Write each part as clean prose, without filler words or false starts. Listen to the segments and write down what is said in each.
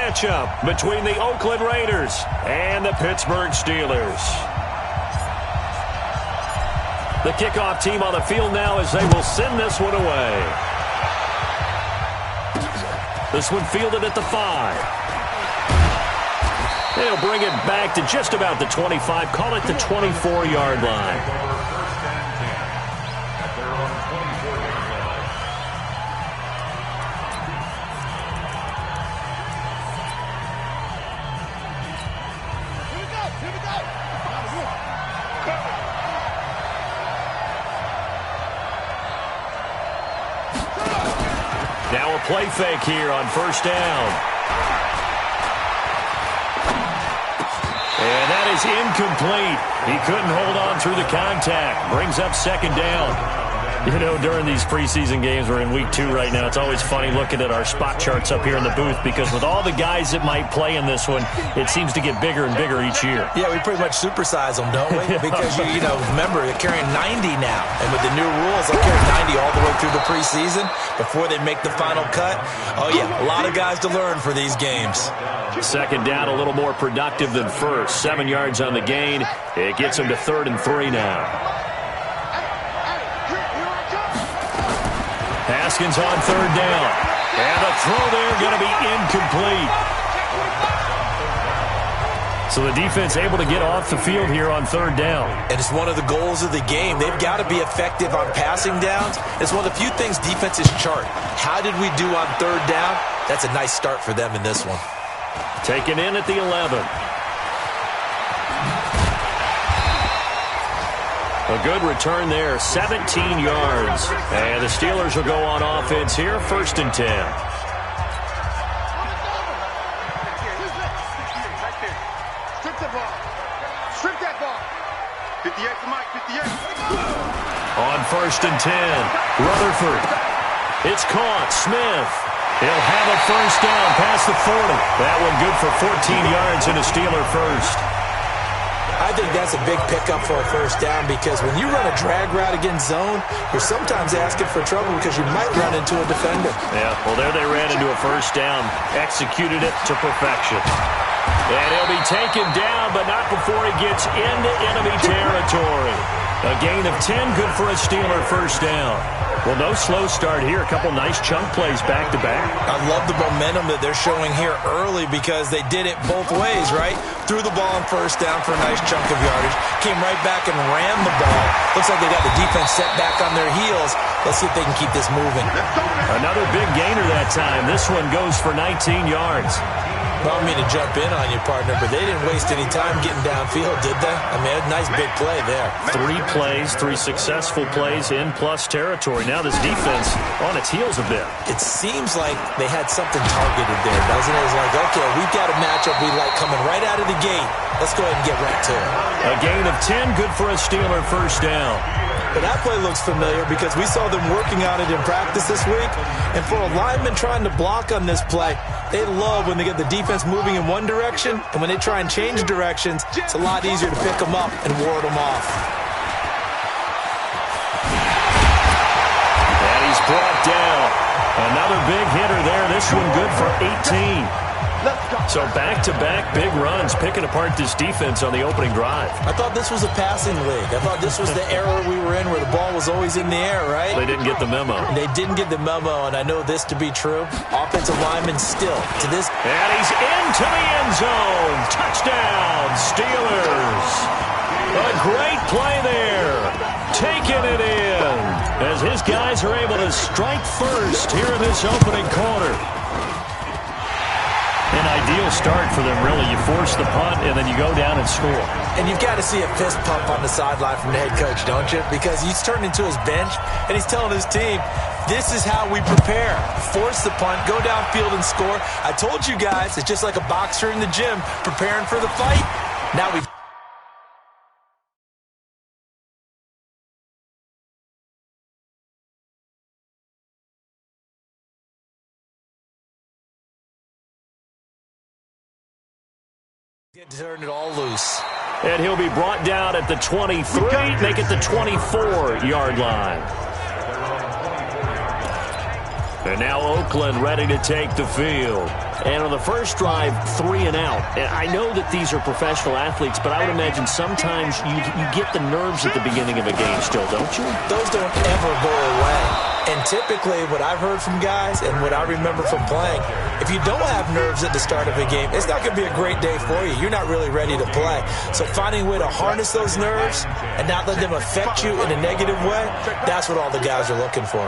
matchup between the Oakland Raiders and the Pittsburgh Steelers. The kickoff team on the field now as they will send this one away. This one fielded at the 5. They'll bring it back to just about the 25. Call it the 24-yard line. Now a play fake here on first down. And that is incomplete. He couldn't hold on through the contact. Brings up second down. You know, during these preseason games, we're in week 2 right now, it's always funny looking at our spot charts up here in the booth because with all the guys that might play in this one, it seems to get bigger and bigger each year. Yeah, we pretty much supersize them, don't we? Because, you know, remember, they're carrying 90 now. And with the new rules, they'll carry 90 all the way through the preseason before they make the final cut. Oh, yeah, a lot of guys to learn for these games. Second down, a little more productive than first. 7 yards on the gain. It gets them to 3rd and 3 now. Haskins on 3rd down. And the throw there going to be incomplete. So the defense able to get off the field here on 3rd down. And it's one of the goals of the game. They've got to be effective on passing downs. It's one of the few things defenses chart. How did we do on 3rd down? That's a nice start for them in this one. Taken in at the 11. A good return there, 17 yards. And the Steelers will go on offense here, 1st and 10. Strip that ball. 58 to Mike, 58. On 1st and 10, Rutherford. It's caught. Smith. He'll have a first down past the 40. That one good for 14 yards and a Steeler first. I think that's a big pickup for a first down because when you run a drag route against zone, you're sometimes asking for trouble because you might run into a defender. Yeah, well, there they ran into a first down. Executed it to perfection. And he'll be taken down, but not before he gets into enemy territory. A gain of 10, good for a Steeler first down. Well, no slow start here. A couple nice chunk plays back-to-back. I love the momentum that they're showing here early because they did it both ways, right? Threw the ball on first down for a nice chunk of yardage. Came right back and ran the ball. Looks like they got the defense set back on their heels. Let's see if they can keep this moving. Another big gainer that time. This one goes for 19 yards. Well, I don't mean to jump in on you, partner, but they didn't waste any time getting downfield, did they? I mean, a nice big play there. 3 plays, 3 successful plays in plus territory. Now this defense on its heels a bit. It seems like they had something targeted there, doesn't it? It's like, okay, we've got a matchup we like coming right out of the gate. Let's go ahead and get right to it. A gain of 10, good for a Steeler first down. But that play looks familiar because we saw them working on it in practice this week. And for a lineman trying to block on this play, they love when they get the defense moving in one direction. And when they try and change directions, it's a lot easier to pick them up and ward them off. And he's brought down. Another big hitter there. This one good for 18. So back-to-back big runs, picking apart this defense on the opening drive. I thought this was a passing league. I thought this was the era we were in where the ball was always in the air, right? They didn't get the memo. They didn't get the memo, and I know this to be true. Offensive lineman still to this. And he's into the end zone. Touchdown, Steelers. A great play there. Taking it in as his guys are able to strike first here in this opening quarter. An ideal start for them, really. You force the punt, and then you go down and score. And you've got to see a fist pump on the sideline from the head coach, don't you? Because he's turned into his bench, and he's telling his team, this is how we prepare. Force the punt, go downfield and score. I told you guys, it's just like a boxer in the gym preparing for the fight. Now we've turned it all loose. And he'll be brought down at the 23, make it the 24-yard line. And now Oakland ready to take the field. And on the first drive, 3 and out. And I know that these are professional athletes, but I would imagine sometimes you get the nerves at the beginning of a game still, don't you? Those don't ever go away. And typically what I've heard from guys and what I remember from playing, if you don't have nerves at the start of a game, it's not going to be a great day for you. You're not really ready to play. So finding a way to harness those nerves and not let them affect you in a negative way, that's what all the guys are looking for.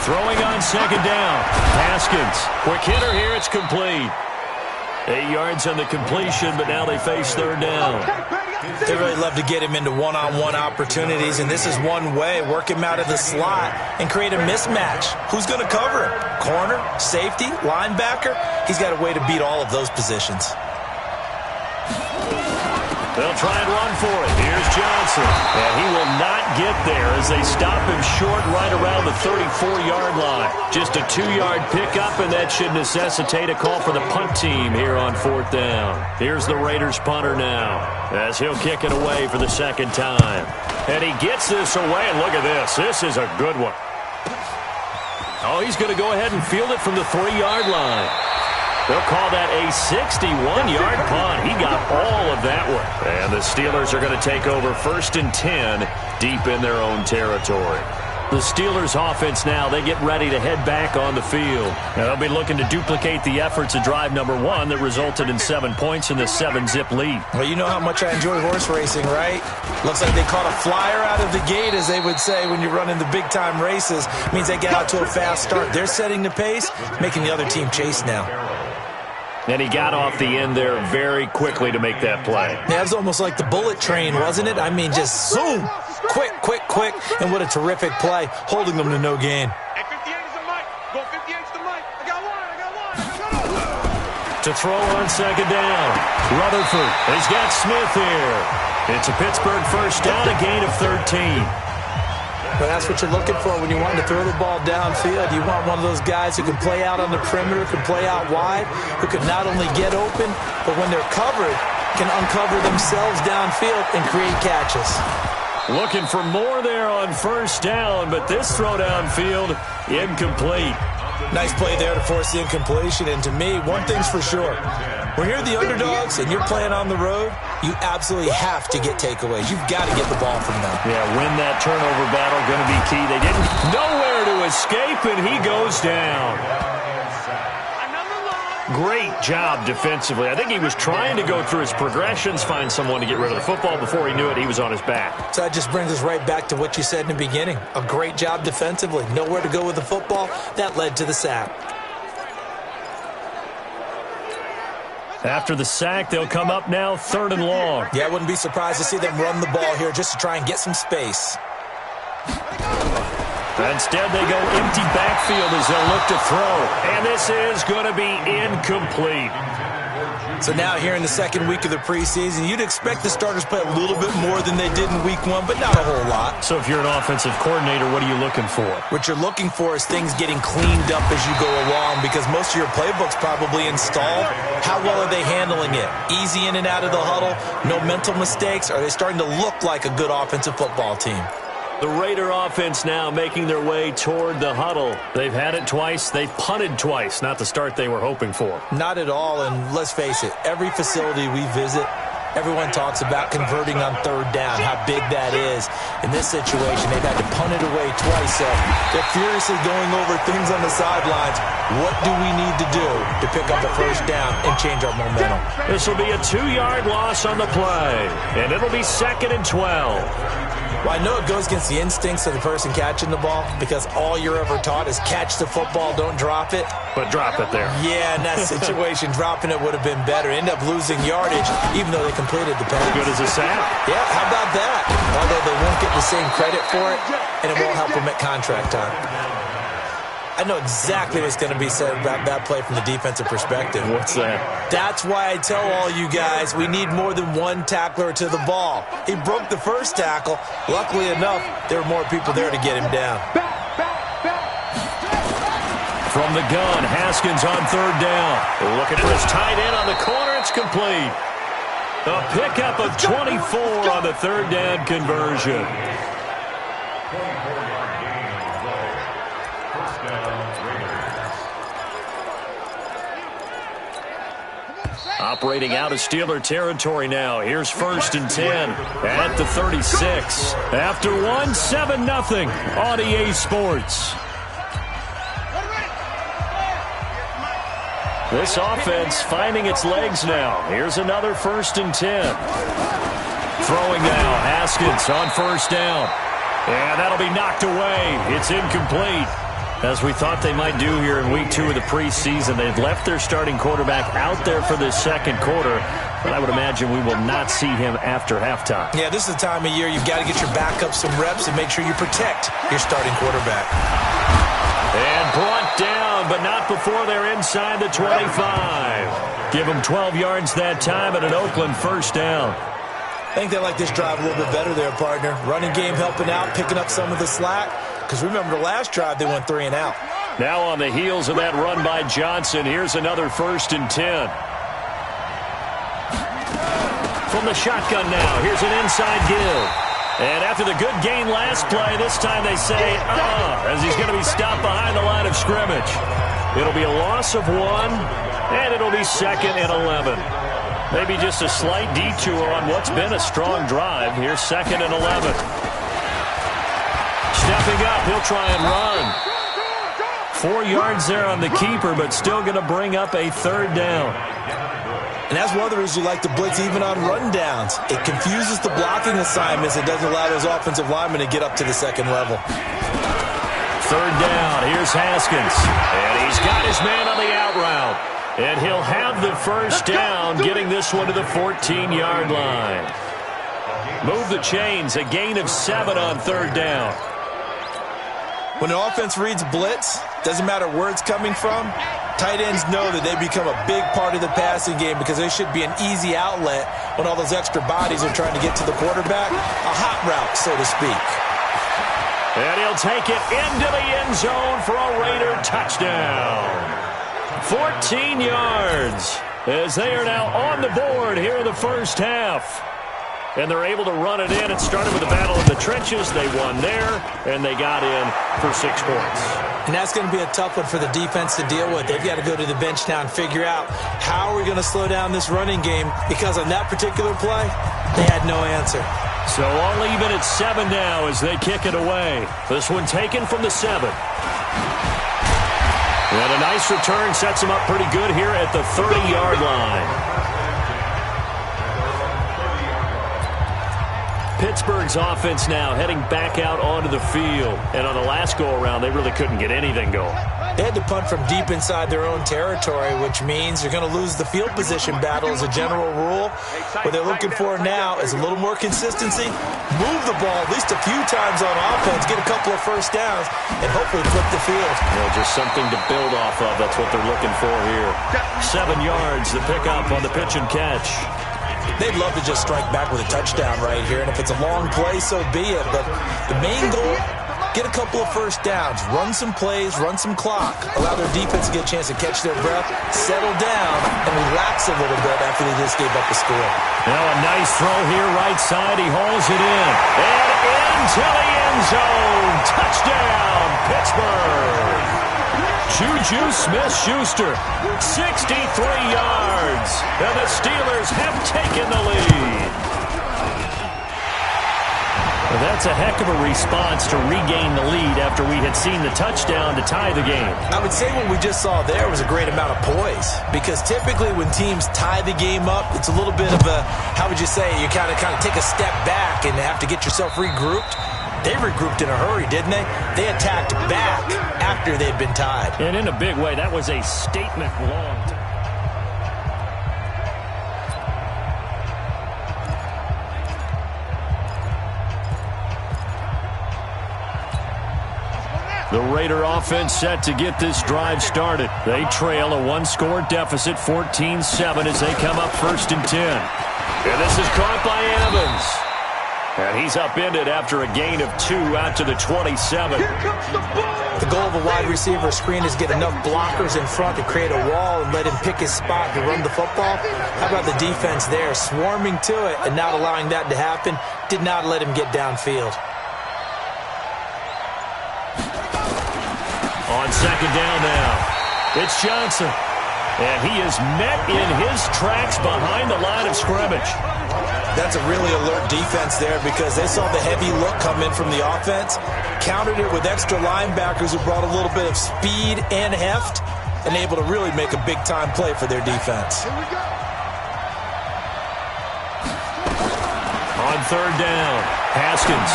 Throwing on second down. Haskins. Quick hitter here. It's complete. 8 yards on the completion, but now they face third down. They really love to get him into one-on-one opportunities, and this is one way. Work him out of the slot and create a mismatch. Who's going to cover him? Corner, safety, linebacker? He's got a way to beat all of those positions. They'll try and run for it. Here's Johnson. And he will not get there as they stop him short right around the 34-yard line. Just a 2-yard pickup, and that should necessitate a call for the punt team here on fourth down. Here's the Raiders punter now as he'll kick it away for the second time. And he gets this away, and look at this. This is a good one. Oh, he's going to go ahead and field it from the 3-yard line. They'll call that a 61-yard punt. He got all of that one. And the Steelers are going to take over 1st and 10 deep in their own territory. The Steelers offense now, they get ready to head back on the field. Now, they'll be looking to duplicate the efforts of drive number 1 that resulted in 7 points in the 7-zip lead. Well, you know how much I enjoy horse racing, right? Looks like they caught a flyer out of the gate, as they would say when you're running the big-time races. It means they get out to a fast start. They're setting the pace, making the other team chase now. And he got off the end there very quickly to make that play. Yeah, it was almost like the bullet train, wasn't it? I mean, just zoom. Quick, quick, quick. And what a terrific play, holding them to no gain. Hey, 58 is the mic. Go 58 is the mic. I got one. To throw on second down. Rutherford. He's got Smith here. It's a Pittsburgh first down, a gain of 13. But that's what you're looking for when you want to throw the ball downfield. You want one of those guys who can play out on the perimeter, can play out wide, who can not only get open, but when they're covered, can uncover themselves downfield and create catches. Looking for more there on first down, but this throw downfield, incomplete. Nice play there to force the incompletion. And to me, one thing's for sure. When you're the underdogs and you're playing on the road, you absolutely have to get takeaways. You've got to get the ball from them. Yeah, win that turnover battle, going to be key. They didn't nowhere to escape, and he goes down. Great job defensively. I think he was trying to go through his progressions, find someone to get rid of the football. Before he knew it, he was on his back. So that just brings us right back to what you said in the beginning. A great job defensively. Nowhere to go with the football. That led to the sack. After the sack, they'll come up now 3rd and long. Yeah, I wouldn't be surprised to see them run the ball here just to try and get some space. Instead, they go empty backfield as they'll look to throw. And this is going to be incomplete. So now here in the second week of the preseason, you'd expect the starters play a little bit more than they did in week 1, but not a whole lot. So if you're an offensive coordinator, what are you looking for? What you're looking for is things getting cleaned up as you go along, because most of your playbook's probably installed. How well are they handling it? Easy in and out of the huddle? No mental mistakes? Are they starting to look like a good offensive football team? The Raider offense now making their way toward the huddle. They've had it twice. They've punted twice. Not the start they were hoping for. Not at all, and let's face it, every facility we visit, everyone talks about converting on 3rd down, how big that is. In this situation, they've had to punt it away twice, so they're furiously going over things on the sidelines. What do we need to do to pick up a first down and change our momentum? This will be a 2-yard loss on the play, and it'll be 2nd and 12. Well, I know it goes against the instincts of the person catching the ball, because all you're ever taught is catch the football, don't drop it. But drop it there. Yeah, in that situation, dropping it would have been better. End up losing yardage, even though they completed the pass. Good as a sack. Yeah, how about that? Although they won't get the same credit for it, and it won't help them at contract time. I know exactly what's going to be said about that play from the defensive perspective. What's that? That's why I tell all you guys we need more than one tackler to the ball. He broke the first tackle. Luckily enough, there were more people there to get him down. From the gun, Haskins on 3rd down. Looking for his tight end on the corner. It's complete. A pickup of 24 on the 3rd down conversion. Operating out of Steeler territory now. Here's 1st and 10 at the 36. After one, 7-0 on EA Sports. This offense finding its legs now. Here's another 1st and 10. Throwing now, Haskins on 1st down. And that'll be knocked away. It's incomplete. As we thought they might do here in week 2 of the preseason, they've left their starting quarterback out there for this second quarter, but I would imagine we will not see him after halftime. Yeah, this is the time of year you've got to get your backup some reps and make sure you protect your starting quarterback. And brought down, but not before they're inside the 25. Give them 12 yards that time and an Oakland 1st down. I think they like this drive a little bit better there, partner. Running game helping out, picking up some of the slack. Because remember, the last drive, they went 3 and out. Now on the heels of that run by Johnson, here's another 1st and 10. From the shotgun now, here's an inside give. And after the good gain last play, this time they say, as he's going to be stopped behind the line of scrimmage. It'll be a loss of 1, and it'll be 2nd and 11. Maybe just a slight detour on what's been a strong drive. Here's 2nd and 11. Stepping up, he'll try and run. 4 yards there on the keeper, but still going to bring up a 3rd down. And that's one of the reasons you like to blitz even on run downs. It confuses the blocking assignments. It doesn't allow those offensive linemen to get up to the second level. 3rd down, here's Haskins. And he's got his man on the out route. And he'll have the 1st down, getting this one to the 14-yard line. Move the chains, a gain of 7 on 3rd down. When an offense reads blitz, doesn't matter where it's coming from, tight ends know that they become a big part of the passing game because they should be an easy outlet when all those extra bodies are trying to get to the quarterback. A hot route, so to speak. And he'll take it into the end zone for a Raider touchdown. 14 yards as they are now on the board here in the first half. And they're able to run it in. It started with a battle in the trenches. They won there, and they got in for 6 points. And that's going to be a tough one for the defense to deal with. They've got to go to the bench now and figure out how are we going to slow down this running game, because on that particular play, they had no answer. So all even at 7 now as they kick it away. This one taken from the 7. And a nice return sets them up pretty good here at the 30-yard line. Pittsburgh's offense now heading back out onto the field. And on the last go-around, they really couldn't get anything going. They had to punt from deep inside their own territory, which means they're going to lose the field position battle as a general rule. What they're looking for now is a little more consistency, move the ball at least a few times on offense, get a couple of 1st downs, and hopefully flip the field. Just something to build off of. That's what they're looking for here. 7 yards, the pickup on the pitch and catch. They'd love to just strike back with a touchdown right here, and if it's a long play, so be it. But the main goal, get a couple of 1st downs, run some plays, run some clock, allow their defense to get a chance to catch their breath, settle down, and relax a little bit after they just gave up a score. Now a nice throw here, right side. He hauls it in. And into the end zone. Touchdown, Pittsburgh. Juju Smith-Schuster, 63 yards. And the Steelers have taken the lead. Well, that's a heck of a response to regain the lead after we had seen the touchdown to tie the game. I would say what we just saw there was a great amount of poise, because typically when teams tie the game up, it's a little bit of a, how would you say, you kind of take a step back and have to get yourself regrouped. They regrouped in a hurry, didn't they? They attacked back after they'd been tied. And in a big way, that was a statement long time. The Raider offense set to get this drive started. They trail a 1-score deficit, 14-7, as they come up 1st and 10. And this is caught by Evans. And he's upended after a gain of 2 out to the 27. The goal of a wide receiver screen is get enough blockers in front to create a wall and let him pick his spot to run the football. How about the defense there, swarming to it and not allowing that to happen? Did not let him get downfield. On 2nd down now, it's Johnson. And he is met in his tracks behind the line of scrimmage. That's a really alert defense there because they saw the heavy look come in from the offense, countered it with extra linebackers who brought a little bit of speed and heft, and able to really make a big-time play for their defense. On third down, Haskins.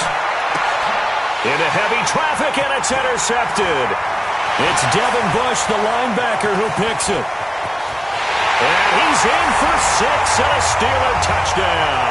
Into heavy traffic, and it's intercepted. It's Devin Bush, the linebacker, who picks it. And he's in for 6 and a Steeler touchdown.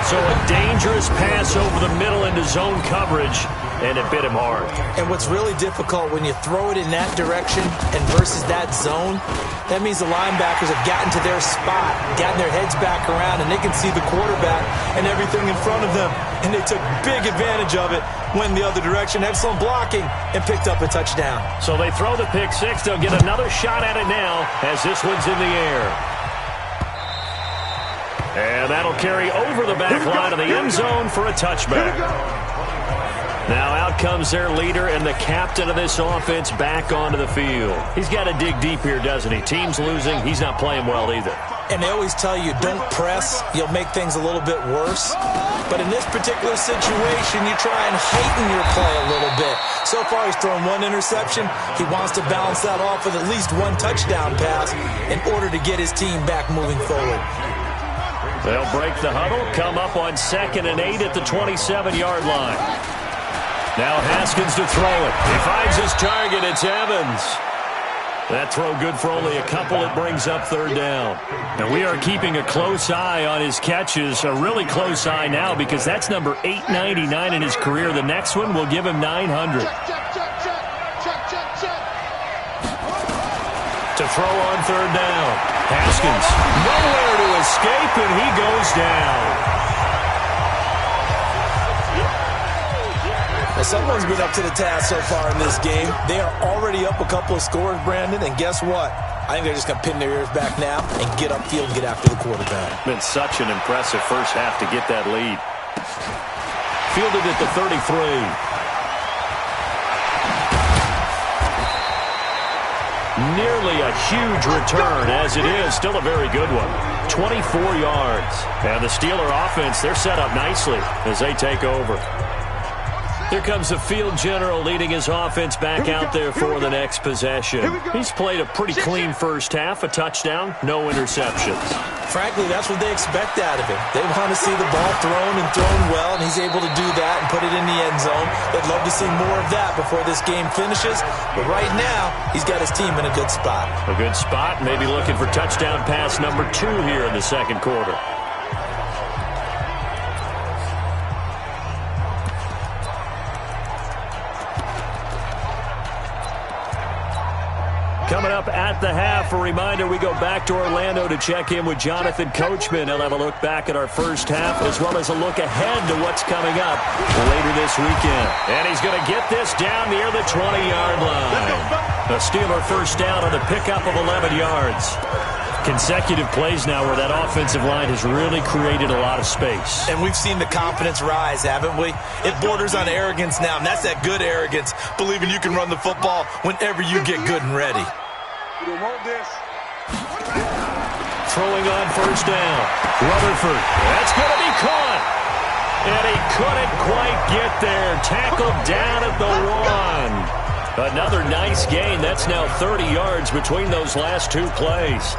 So a dangerous pass over the middle into zone coverage, and it bit him hard. And what's really difficult when you throw it in that direction and versus that zone, that means the linebackers have gotten to their spot, gotten their heads back around, and they can see the quarterback and everything in front of them. And they took big advantage of it, went the other direction, excellent blocking, and picked up a touchdown. So they throw the pick six. They'll get another shot at it now as this one's in the air. And that'll carry over the back line of the end zone for a touchback. Now out comes their leader and the captain of this offense back onto the field. He's got to dig deep here, doesn't he? Team's losing. He's not playing well either. And they always tell you, don't press. You'll make things a little bit worse. But in this particular situation, you try and heighten your play a little bit. So far, he's thrown one interception. He wants to balance that off with at least one touchdown pass in order to get his team back moving forward. They'll break the huddle, come up on 2nd and 8 at the 27-yard line. Now Haskins to throw it. He finds his target. It's Evans. That throw good for only a couple. It brings up third down. And we are keeping a close eye on his catches, a really close eye now because that's number 899 in his career. The next one will give him 900. To throw on third down. Haskins, nowhere to escape, and he goes down. Well, someone's been up to the task so far in this game. They are already up a couple of scores, Brandon, and guess what? I think they're just going to pin their ears back now and get upfield and get after the quarterback. Been such an impressive first half to get that lead. Fielded at the 33. Nearly a huge return, as it is. Still a very good one. 24 yards. And the Steeler offense, they're set up nicely as they take over. Here comes the field general leading his offense back out there for the next possession. He's played a pretty clean first half, a touchdown, no interceptions. Frankly, that's what they expect out of him. They want to see the ball thrown and thrown well, and he's able to do that and put it in the end zone. They'd love to see more of that before this game finishes, but right now, he's got his team in a good spot. A good spot, maybe looking for touchdown pass number 2 here in the second quarter. Coming up at the half, a reminder, we go back to Orlando to check in with Jonathan Coachman. He'll have a look back at our first half as well as a look ahead to what's coming up later this weekend. And he's going to get this down near the 20-yard line. A Steeler first down on the pickup of 11 yards. Consecutive plays now where that offensive line has really created a lot of space. And we've seen the confidence rise, haven't we? It borders on arrogance now, and that's that good arrogance, believing you can run the football whenever you get good and ready. Throwing on first down. Rutherford. That's going to be caught. And he couldn't quite get there. Tackled down at the 1. Another nice gain. That's now 30 yards between those last 2 plays.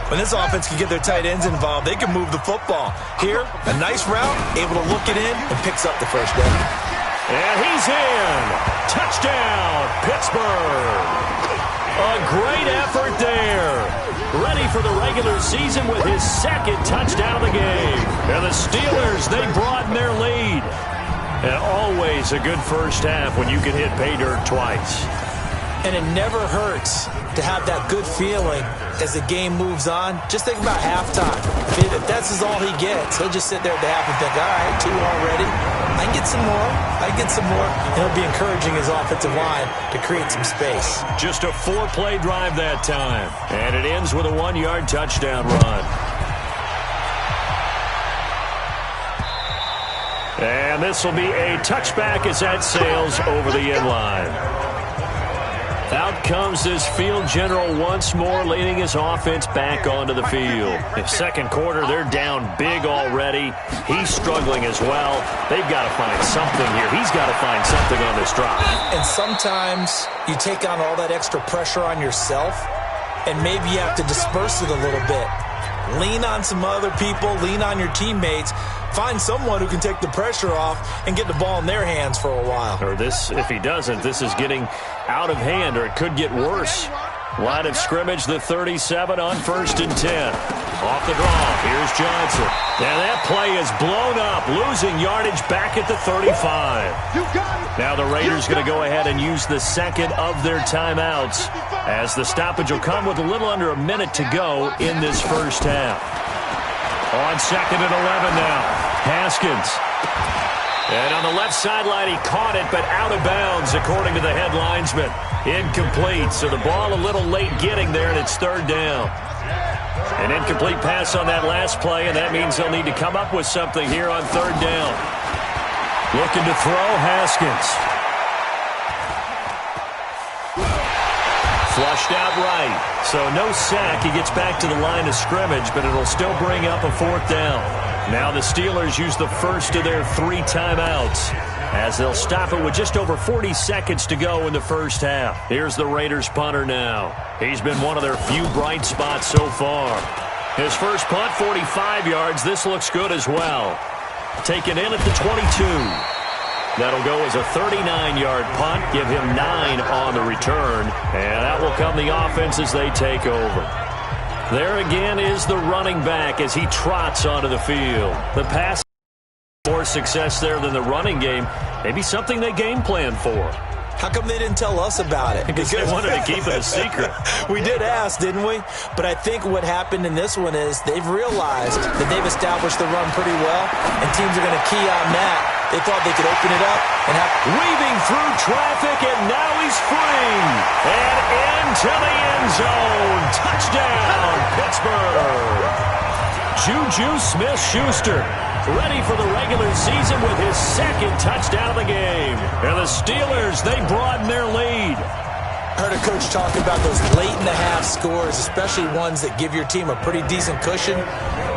When this offense can get their tight ends involved, they can move the football. Here, a nice route, able to look it in, and picks up the first down. And he's in. Touchdown, Pittsburgh. A great effort there. Ready for the regular season with his second touchdown of the game. And the Steelers, they broaden their lead. And always a good first half when you can hit pay dirt twice. And it never hurts to have that good feeling as the game moves on. Just think about halftime. If that's all he gets, he'll just sit there at the half and think, all right, 2 already. I can get some more. I can get some more. And he'll be encouraging his offensive line to create some space. Just a 4-play drive that time. And it ends with a 1-yard touchdown run. And this will be a touchback as that sails over the end line. Out comes this field general once more, leading his offense back onto the field. In second quarter, they're down big already. He's struggling as well. They've got to find something here. He's got to find something on this drive. And sometimes you take on all that extra pressure on yourself, and maybe you have to disperse it a little bit. Lean on some other people, lean on your teammates. Find someone who can take the pressure off and get the ball in their hands for a while. Or this, if he doesn't, this is getting out of hand, or it could get worse. Line of scrimmage, the 37 on 1st and 10. Off the draw, here's Johnson. And that play is blown up, losing yardage back at the 35. Now the Raiders going to go ahead and use the second of their timeouts, as the stoppage will come with a little under a minute to go in this first half. On 2nd and 11 now, Haskins. And on the left sideline, he caught it, but out of bounds, according to the head linesman. Incomplete, so the ball a little late getting there, and it's 3rd down. An incomplete pass on that last play, and that means they'll need to come up with something here on 3rd down. Looking to throw, Haskins. Flushed out right, so no sack. He gets back to the line of scrimmage, but it'll still bring up a 4th down. Now the Steelers use the first of their 3 timeouts, as they'll stop it with just over 40 seconds to go in the first half. Here's the Raiders punter now. He's been one of their few bright spots so far. His first punt, 45 yards. This looks good as well. Taken in at the 22. That'll go as a 39-yard punt, give him 9 on the return, and that will come the offense as they take over. There again is the running back as he trots onto the field. The pass, more success there than the running game. Maybe something they game planned for. How come they didn't tell us about it? Because they wanted to keep it a secret. We did ask, didn't we? But I think what happened in this one is they've realized that they've established the run pretty well, and teams are going to key on that. They thought they could open it up and have... Weaving through traffic, and now he's free. And into the end zone. Touchdown, Pittsburgh. Juju Smith-Schuster, ready for the regular season with his 2nd touchdown of the game. And the Steelers, they broaden their lead. I heard a coach talk about those late-in-the-half scores, especially ones that give your team a pretty decent cushion.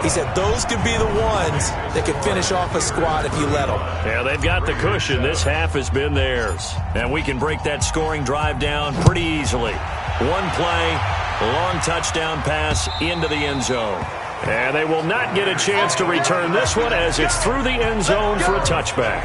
He said those could be the ones that could finish off a squad if you let them. Yeah, they've got the cushion. This half has been theirs. And we can break that scoring drive down pretty easily. One play, long touchdown pass into the end zone. And they will not get a chance to return this one as it's through the end zone for a touchback.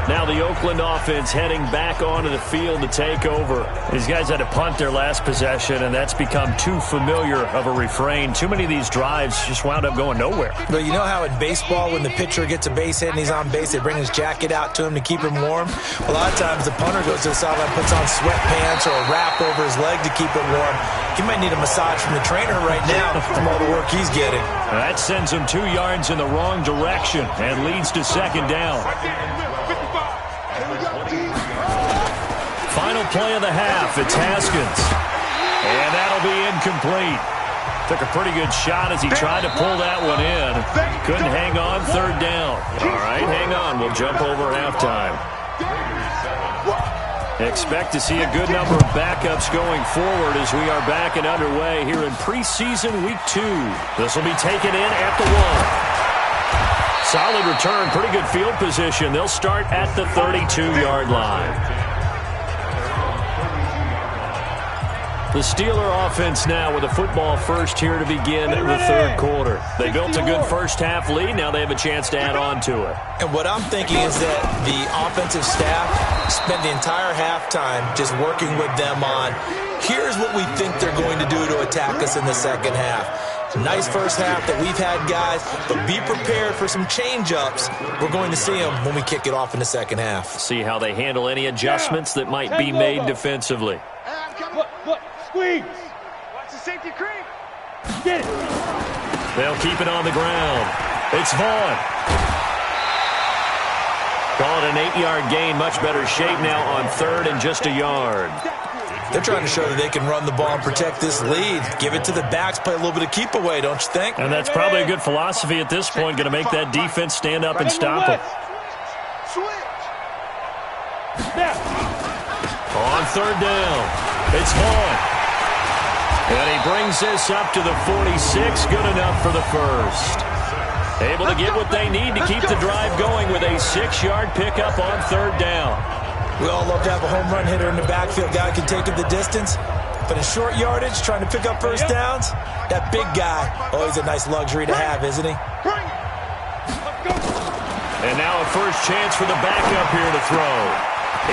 Now the Oakland offense heading back onto the field to take over. These guys had to punt their last possession, and that's become too familiar of a refrain. Too many of these drives just wound up going nowhere. But you know how in baseball, when the pitcher gets a base hit and he's on base, they bring his jacket out to him to keep him warm? A lot of times the punter goes to the sideline, puts on sweatpants or a wrap over his leg to keep it warm. He might need a massage from the trainer right now from all the work he's getting. That sends him 2 yards in the wrong direction and leads to 2nd down. Final play of the half, it's Haskins. And that'll be incomplete. Took a pretty good shot as he tried to pull that one in. Couldn't hang on, 3rd down. All right, hang on, we'll jump over halftime. Expect to see a good number of backups going forward as we are back and underway here in preseason week 2. This will be taken in at the 1. Solid return, pretty good field position. They'll start at the 32-yard line. The Steeler offense now with a football first here to begin the 3rd quarter. They built a good first half lead. Now they have a chance to add on to it. And what I'm thinking is that the offensive staff spent the entire halftime just working with them on, here's what we think they're going to do to attack us in the second half. Nice first half that we've had, guys, but be prepared for some change-ups. We're going to see them when we kick it off in the second half. See how they handle any adjustments that might be made defensively. Look, squeeze. Watch the safety creep. Get it. They'll keep it on the ground. It's Vaughn. Call it an 8-yard gain. Much better shape now on 3rd and just a yard. They're trying to show that they can run the ball and protect this lead. Give it to the backs, play a little bit of keep away, don't you think? And that's probably a good philosophy at this point, going to make that defense stand up and stop them. third down. It's Vaughn. And he brings this up to the 46. Good enough for the first. Able to get what they need to keep the drive going with a 6-yard pickup on third down. We all love to have a home run hitter in the backfield. Guy can take it the distance. But in short yardage, trying to pick up first downs, that big guy, oh, he's a nice luxury to have, isn't he? And now a first chance for the backup here to throw.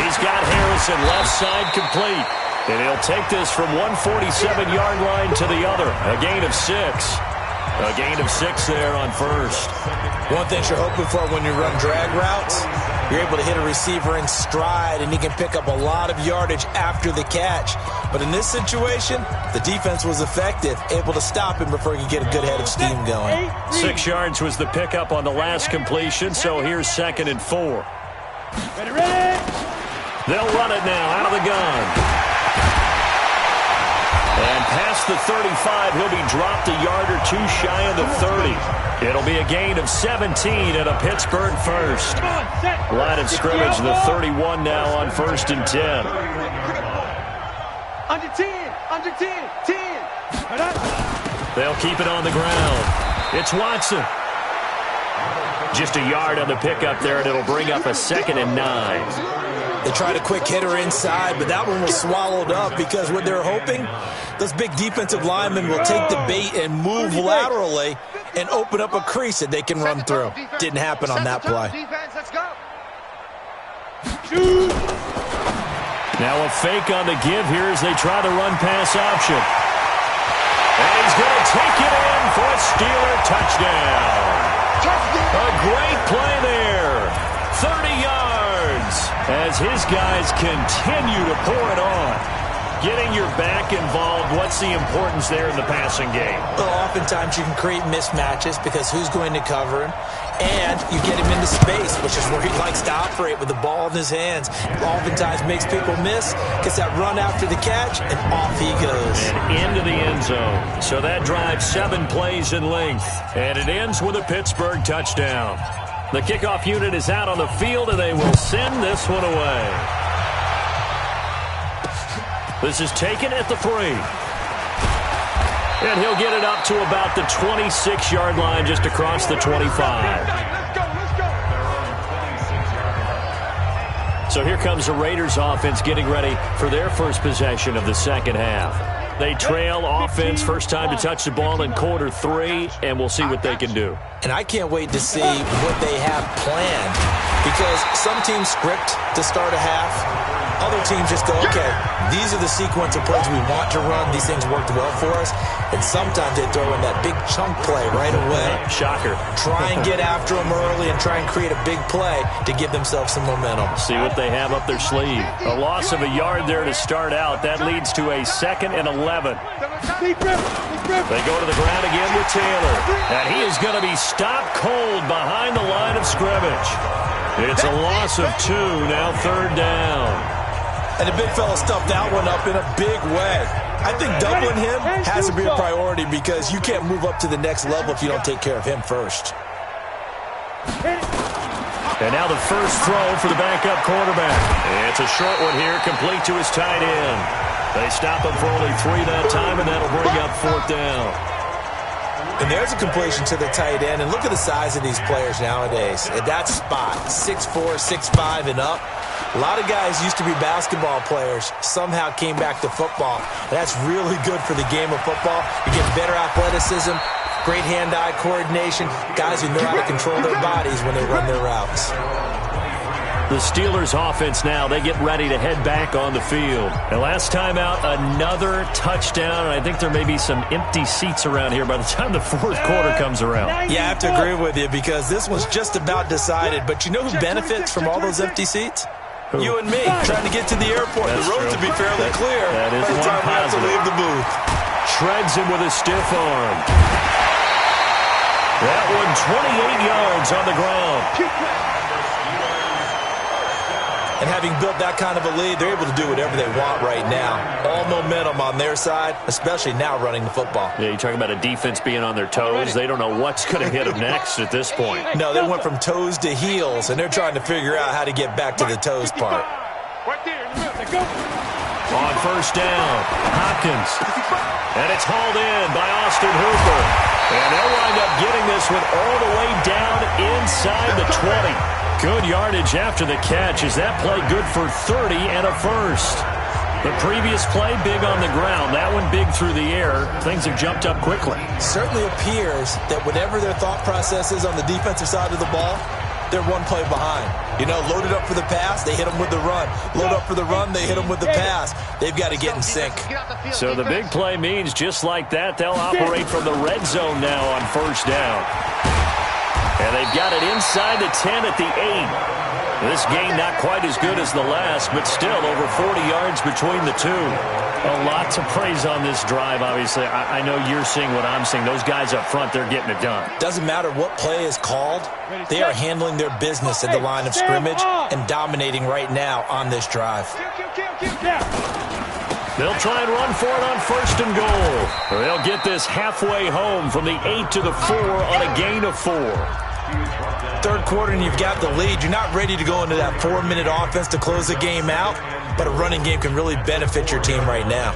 He's got Harrison left side complete. And he'll take this from 147-yard line to the other. A gain of 6. A gain of 6 there on first. One thing you're hoping for when you run drag routes, you're able to hit a receiver in stride, and he can pick up a lot of yardage after the catch. But in this situation, the defense was effective, able to stop him before he could get a good head of steam going. 6 yards was the pickup on the last completion, so here's 2nd and 4. Ready. They'll run it now out of the gun. And past the 35, he'll be dropped a yard or two shy of the 30. It'll be a gain of 17 and a Pittsburgh first. Line of scrimmage, the 31 now on 1st and 10. Under 10, 10. They'll keep it on the ground. It's Watson. Just a yard on the pickup there, and it'll bring up a 2nd and 9. They tried a quick hitter inside, but that one was swallowed up because what they're hoping, those big defensive linemen will take the bait and move laterally and open up a crease that they can run through. Didn't happen on that play. Now a fake on the give here as they try the run-pass option. And he's going to take it in for a Steeler touchdown. A great play there. 30 yards as his guys continue to pour it on. Getting your back involved, what's the importance there in the passing game? Well, oftentimes you can create mismatches because who's going to cover him? And you get him into space, which is where he likes to operate with the ball in his hands. Oftentimes makes people miss, gets that run after the catch, and off he goes. And into the end zone. So that drives 7 plays in length. And it ends with a Pittsburgh touchdown. The kickoff unit is out on the field, and they will send this one away. This is taken at the 3. And he'll get it up to about the 26-yard line just across the 25. So here comes the Raiders offense getting ready for their first possession of the second half. They trail offense, first time to touch the ball in quarter 3, and we'll see what they can do. And I can't wait to see what they have planned because some teams script to start a half. Other teams just go, okay, these are the sequence of plays we want to run. These things worked well for us. And sometimes they throw in that big chunk play right away. Shocker. Try and get after them early and try and create a big play to give themselves some momentum. See what they have up their sleeve. A loss of a yard there to start out. That leads to a 2nd and 11. They go to the ground again with Taylor. And he is going to be stopped cold behind the line of scrimmage. It's a loss of 2, now 3rd down. And the big fella stuffed that one up in a big way. I think doubling him has to be a priority because you can't move up to the next level if you don't take care of him first. And now the first throw for the backup quarterback. It's a short one here, complete to his tight end. They stop him for only 3 that time, and that'll bring up 4th down. And there's a completion to the tight end. And look at the size of these players nowadays. At that spot, 6'4", 6'5", and up. A lot of guys used to be basketball players, somehow came back to football. That's really good for the game of football. You get better athleticism, great hand-eye coordination, guys who know how to control their bodies when they run their routes. The Steelers offense now, they get ready to head back on the field. And last time out, another touchdown. And I think there may be some empty seats around here by the time the 4th quarter comes around. Yeah, I have to agree with you because this one's just about decided. But you know who benefits from all those empty seats? Who? You and me, trying to get to the airport. That's the road true. to be fairly clear that is by the one time we have to leave the booth. Shreds him with a stiff arm. That one 28 yards on the ground. And having built that kind of a lead, they're able to do whatever they want right now. All momentum on their side, especially now running the football. Yeah, you're talking about a defense being on their toes. They don't know what's going to hit them next at this point. No, they went from toes to heels, and they're trying to figure out how to get back to the toes part. Right there in the middle. Go. On first down, Hopkins. And it's hauled in by Austin Hooper. And they'll wind up getting this one all the way down inside the 20. Good yardage after the catch. Is that play good for 30 and a first? The previous play, big on the ground. That one big through the air. Things have jumped up quickly. Certainly appears that whatever their thought process is on the defensive side of the ball, they're one play behind. You know, loaded up for the pass, they hit them with the run. Load up for the run, they hit them with the pass. They've got to get in sync. So the big play means just like that, they'll operate from the red zone now on first down. And they've got it inside the 10 at the 8. This game not quite as good as the last, but still over 40 yards between the two. A lot to praise on this drive, obviously. I know you're seeing what I'm seeing. Those guys up front, they're getting it done. Doesn't matter what play is called. They are handling their business at the line of scrimmage and dominating right now on this drive. They'll try and run for it on first and goal. They'll get this halfway home from the 8 to the 4 on a gain of 4. Third quarter and you've got the lead. You're not ready to go into that 4-minute offense to close the game out, but a running game can really benefit your team right now.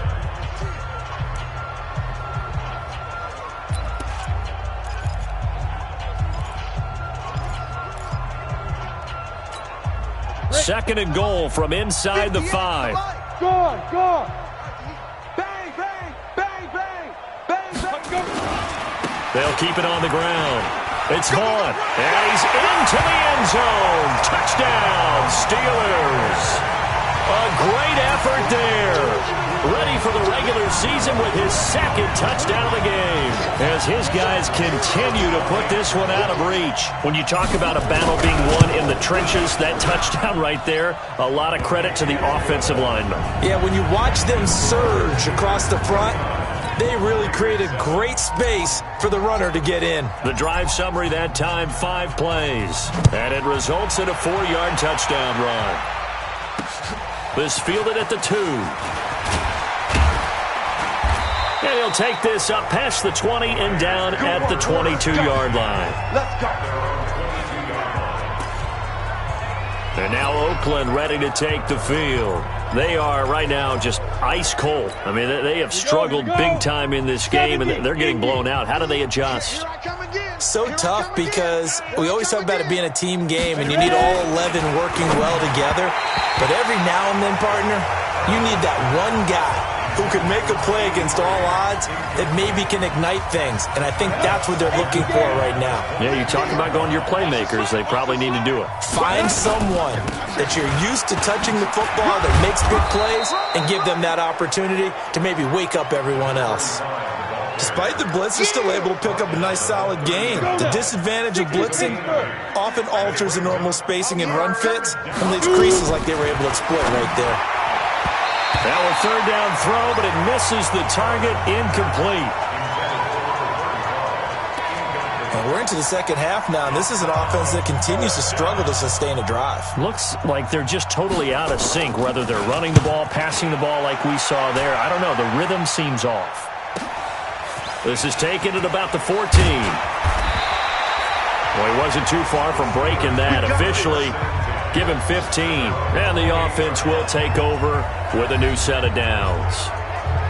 Second and goal from inside the 5. Go on, go on. Bang, bang, bang, bang, bang, bang. They'll keep it on the ground. It's Vaughn, and he's into the end zone. Touchdown, Steelers. A great effort there. Ready for the regular season with his second touchdown of the game, as his guys continue to put this one out of reach. When you talk about a battle being won in the trenches, that touchdown right there, a lot of credit to the offensive linemen. Yeah, when you watch them surge across the front, they really created great space for the runner to get in. The drive summary that time, 5 plays. And it results in a 4-yard touchdown run. This fielded at the 2. And he'll take this up past the 20 and down at the 22-yard line. Let's go. And now Oakland ready to take the field. They are right now just ice cold. I mean, they have struggled big time in this game, and they're getting blown out. How do they adjust? So tough because we always talk about it being a team game, and you need all 11 working well together. But every now and then, partner, you need that one guy who can make a play against all odds that maybe can ignite things. And I think that's what they're looking for right now. Yeah, you talk about going to your playmakers. They probably need to do it. Find someone that you're used to touching the football that makes big plays and give them that opportunity to maybe wake up everyone else. Despite the blitz, they're still able to pick up a nice solid gain. The disadvantage of blitzing often alters the normal spacing and run fits and leaves creases like they were able to exploit right there. Now a third down throw, but it misses the target, incomplete. And we're into the second half now, and this is an offense that continues to struggle to sustain a drive. Looks like they're just totally out of sync, whether they're running the ball, passing the ball like we saw there. I don't know. The rhythm seems off. This is taken at about the 14. Well, he wasn't too far from breaking that. Officially, give him 15. And the offense will take over with a new set of downs.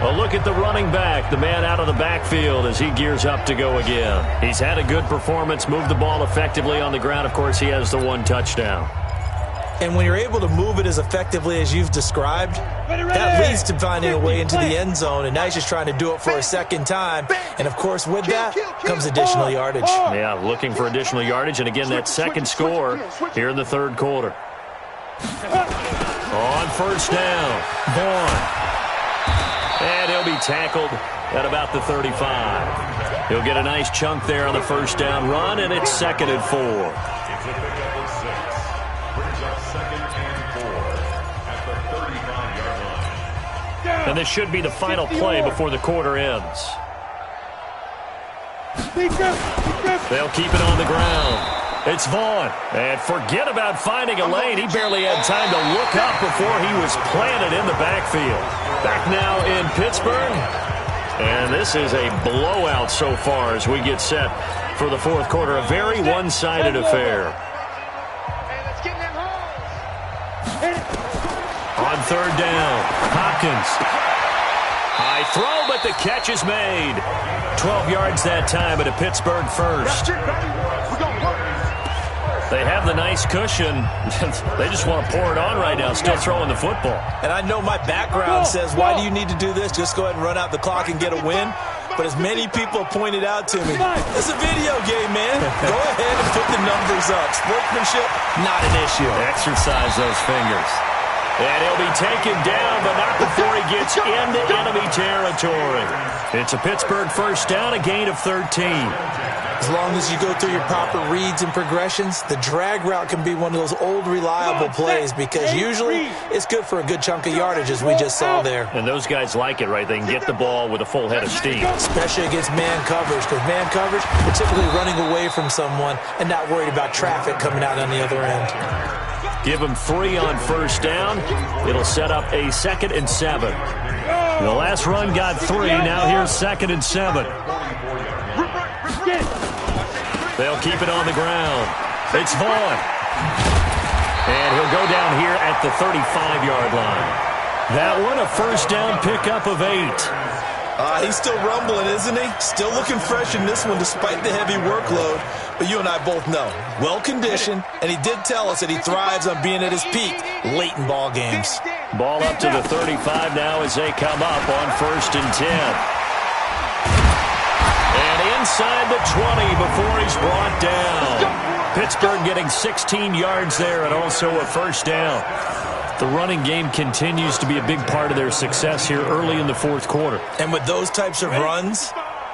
A look at the running back, the man out of the backfield as he gears up to go again. He's had a good performance, moved the ball effectively on the ground. Of course, he has the 1 touchdown. And when you're able to move it as effectively as you've described, that leads to finding a way into the end zone, and now he's just trying to do it for a second time. And, of course, with that comes additional yardage. Yeah, looking for additional yardage, and again, that second score here in the third quarter. On first down, Vaughn. And he'll be tackled at about the 35. He'll get a nice chunk there on the first down run, and it's 2nd and 4. And this should be the final play before the quarter ends. They'll keep it on the ground. It's Vaughn. And forget about finding a lane. He barely had time to look up before he was planted in the backfield. Back now in Pittsburgh. And this is a blowout so far as we get set for the fourth quarter. A very one-sided affair. On third down. Hopkins. High throw, but the catch is made. 12 yards that time, but a Pittsburgh first. They have the nice cushion. They just want to pour it on right now, still throwing the football. And I know my background says, why do you need to do this? Just go ahead and run out the clock and get a win. But as many people pointed out to me, it's a video game, man. Go ahead and put the numbers up. Sportsmanship, not an issue. Exercise those fingers. And he'll be taken down, but not before he gets into enemy territory. It's a Pittsburgh first down, a gain of 13. As long as you go through your proper reads and progressions, the drag route can be one of those old reliable plays because usually it's good for a good chunk of yardage, as we just saw there. And those guys like it, right? They can get the ball with a full head of steam. Especially against man coverage, because man coverage, we're typically running away from someone and not worried about traffic coming out on the other end. Give him 3 on first down. It'll set up a 2nd and 7. The last run got 3. Now here's 2nd and 7. They'll keep it on the ground. It's Vaughn. And he'll go down here at the 35-yard line. That one, a first down pickup of 8. He's still rumbling, isn't he? Still looking fresh in this one despite the heavy workload. But you and I both know, well-conditioned, and he did tell us that he thrives on being at his peak late in ball games. Ball up to the 35 now as they come up on 1st and 10. And inside the 20 before he's brought down. Pittsburgh getting 16 yards there and also a first down. The running game continues to be a big part of their success here early in the 4th quarter. And with those types of runs,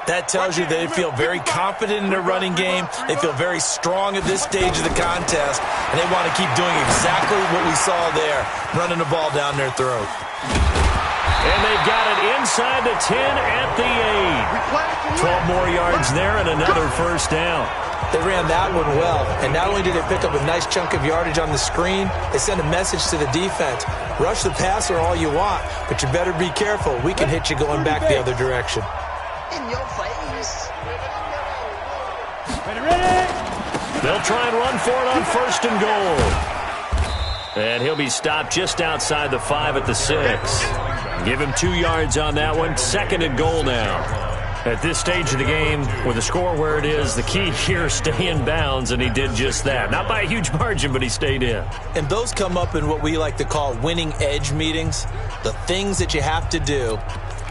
that tells you they feel very confident in their running game. They feel very strong at this stage of the contest, and they want to keep doing exactly what we saw there, running the ball down their throat. And they've got it inside the 10 at the 8. 12 more yards there and another first down. They ran that one well, and not only did they pick up a nice chunk of yardage on the screen, they sent a message to the defense. Rush the passer all you want, but you better be careful. We can hit you going back the other direction. In your face. They'll try and run for it on 1st and goal. And he'll be stopped just outside the 5 at the 6. Give him 2 yards on that one. 2nd and goal now. At this stage of the game, with the score where it is, the key here is stay in bounds, and he did just that. Not by a huge margin, but he stayed in. And those come up in what we like to call winning edge meetings. The things that you have to do,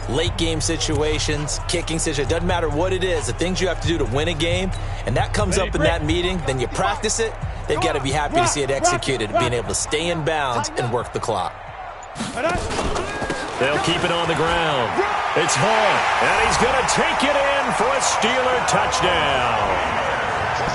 late game situations, kicking situations, doesn't matter what it is, the things you have to do to win a game, and that comes up in that meeting, then you practice it, they've got to be happy to see it executed, being able to stay in bounds and work the clock. They'll keep it on the ground. It's Vaughn, and he's going to take it in for a Steeler touchdown.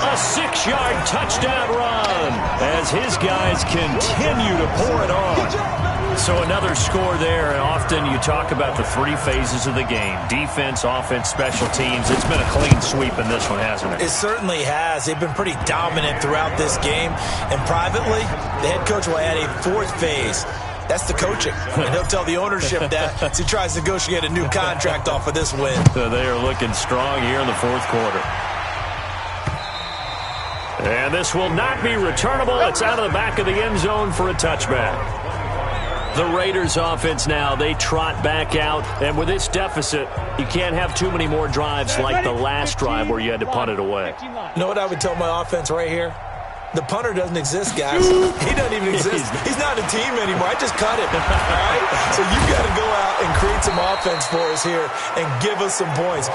A 6-yard touchdown run as his guys continue to pour it on. So another score there, and often you talk about the 3 phases of the game. Defense, offense, special teams. It's been a clean sweep in this one, hasn't it? It certainly has. They've been pretty dominant throughout this game. And privately, the head coach will add a 4th phase. That's the coaching. And he'll tell the ownership that as he tries to negotiate a new contract off of this win. So they are looking strong here in the 4th quarter. And this will not be returnable. It's out of the back of the end zone for a touchback. The Raiders offense now, they trot back out. And with this deficit, you can't have too many more drives like the last drive where you had to punt it away. You know what I would tell my offense right here? The punter doesn't exist, guys. He doesn't even exist. He's not a team anymore. I just cut him. All right? So you've got to go out and create some offense for us here and give us some points.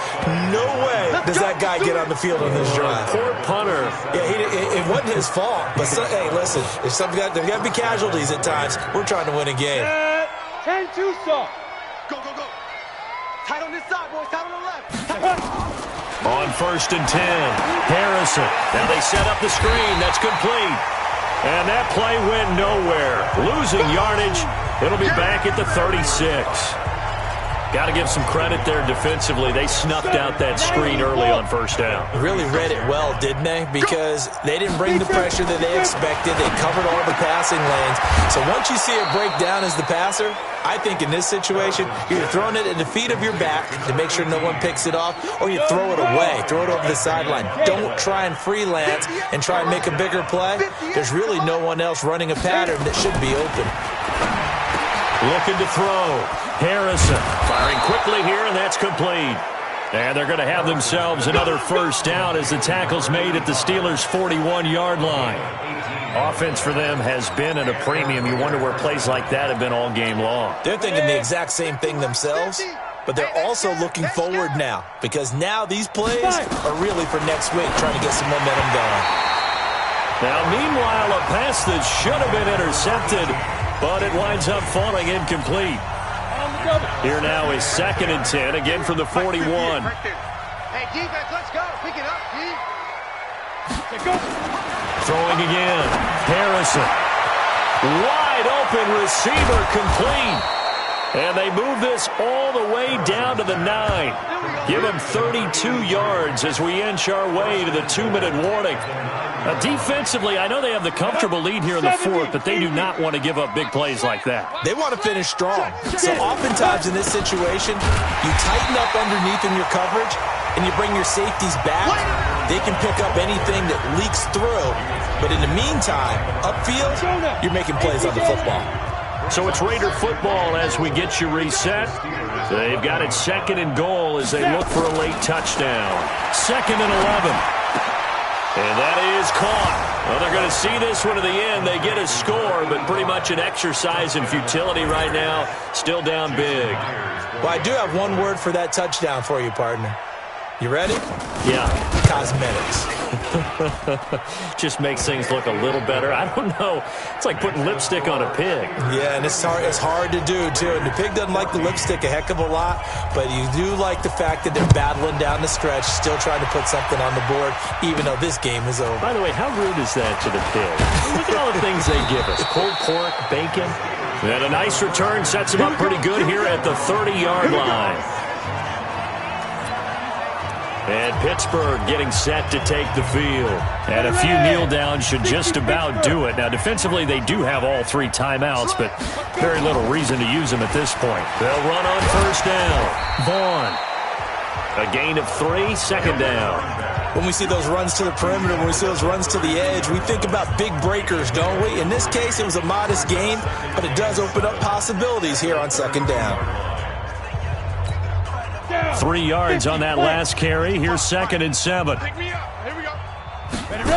No way does that guy get on the field on this drive. Poor punter. Yeah, it wasn't his fault. But, hey, listen, there's got to be casualties at times. We're trying to win a game. 10-2, so. Go, go, go. Tight on this side, boys. Tight on the left. On 1st and 10, Harrison. Now they set up the screen. That's complete. And that play went nowhere. Losing yardage. It'll be back at the 36. Got to give some credit there defensively. They snuffed out that screen early on 1st down. Really read it well, didn't they? Because they didn't bring the pressure that they expected. They covered all the passing lanes. So once you see it break down as the passer, I think in this situation, you're throwing it at the feet of your back to make sure no one picks it off, or you throw it away, throw it over the sideline. Don't try and freelance and try and make a bigger play. There's really no one else running a pattern that should be open. Looking to throw. Harrison firing quickly here, and that's complete. And they're going to have themselves another first down as the tackle's made at the Steelers' 41-yard line. Offense for them has been at a premium. You wonder where plays like that have been all game long. They're thinking the exact same thing themselves, but they're also looking forward now because now these plays are really for next week, trying to get some momentum going. Now, meanwhile, a pass that should have been intercepted, but it winds up falling incomplete. Here now is 2nd and 10, again from the 41. Hey, defense, let's go. Pick it up, D. Throwing again. Harrison. Wide open receiver complete. And they move this all the way down to the 9. Give them 32 yards as we inch our way to the 2-minute warning. Now, defensively, I know they have the comfortable lead here in the 4th, but they do not want to give up big plays like that. They want to finish strong. So oftentimes in this situation, you tighten up underneath in your coverage, and you bring your safeties back. They can pick up anything that leaks through. But in the meantime, upfield, you're making plays on the football. So it's Raider football as we get you reset. They've got it 2nd and goal as they look for a late touchdown. 2nd and 11. And that is caught. Well, they're going to see this one to the end. They get a score, but pretty much an exercise in futility right now. Still down big. Well, I do have one word for that touchdown for you, partner. You ready? Yeah. Cosmetics. Just makes things look a little better. I don't know. It's like putting lipstick on a pig. Yeah, and it's hard to do, too. And the pig doesn't like the lipstick a heck of a lot, but you do like the fact that they're battling down the stretch, still trying to put something on the board, even though this game is over. By the way, how rude is that to the pig? Look at all the things they give us. Pulled pork, bacon. And a nice return sets them up pretty good here at the 30-yard line. And Pittsburgh getting set to take the field. And a few kneel downs should just about do it. Now, defensively, they do have all 3 timeouts, but very little reason to use them at this point. They'll run on first down. Vaughn. A gain of 3, 2nd down. When we see those runs to the perimeter, when we see those runs to the edge, we think about big breakers, don't we? In this case, it was a modest gain, but it does open up possibilities here on 2nd down. 3 yards on that last carry. Here's 2nd and 7. Pick me up. Here we go. Ready?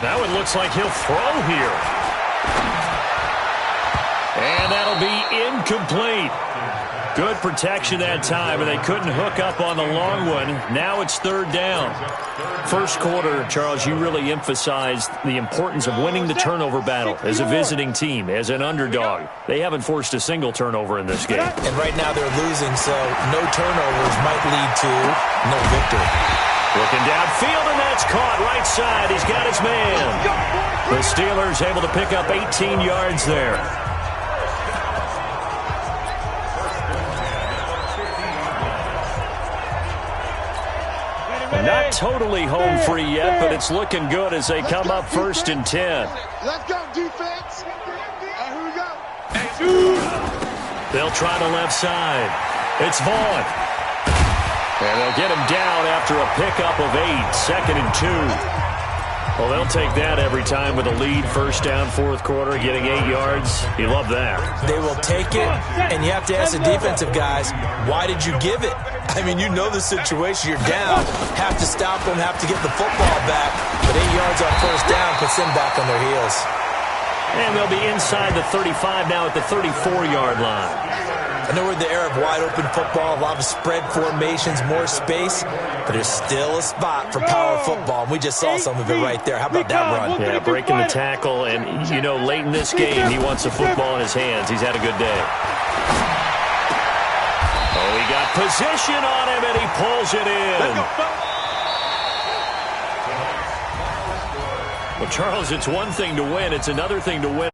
Now it looks like he'll throw here. And that'll be incomplete. Good protection that time, and they couldn't hook up on the long one. Now it's 3rd down. First quarter, Charles, you really emphasized the importance of winning the turnover battle as a visiting team, as an underdog. They haven't forced a single turnover in this game. And right now they're losing, so no turnovers might lead to no victory. Looking downfield, and that's caught right side. He's got his man. The Steelers able to pick up 18 yards there. Not totally home free yet, but it's looking good as they come up 1st and 10. Let's go, defense. Here we go. They'll try the left side. It's Vaughn. And they'll get him down after a pickup of 8, 2nd and 2. Well, they'll take that every time with a lead. First down, 4th quarter, getting 8 yards. You love that. They will take it, and you have to ask the defensive guys, why did you give it? I mean, you know the situation. You're down, have to stop them, have to get the football back. But 8 yards on first down puts them back on their heels. And they'll be inside the 35 now at the 34-yard line. I know we're in the era of wide-open football, a lot of spread formations, more space, but there's still a spot for power football, and we just saw some of it right there. How about that run? Yeah, breaking the tackle, and, you know, late in this game, he wants the football in his hands. He's had a good day. Oh, he got position on him, and he pulls it in. Well, Charles, it's one thing to win. It's another thing to win.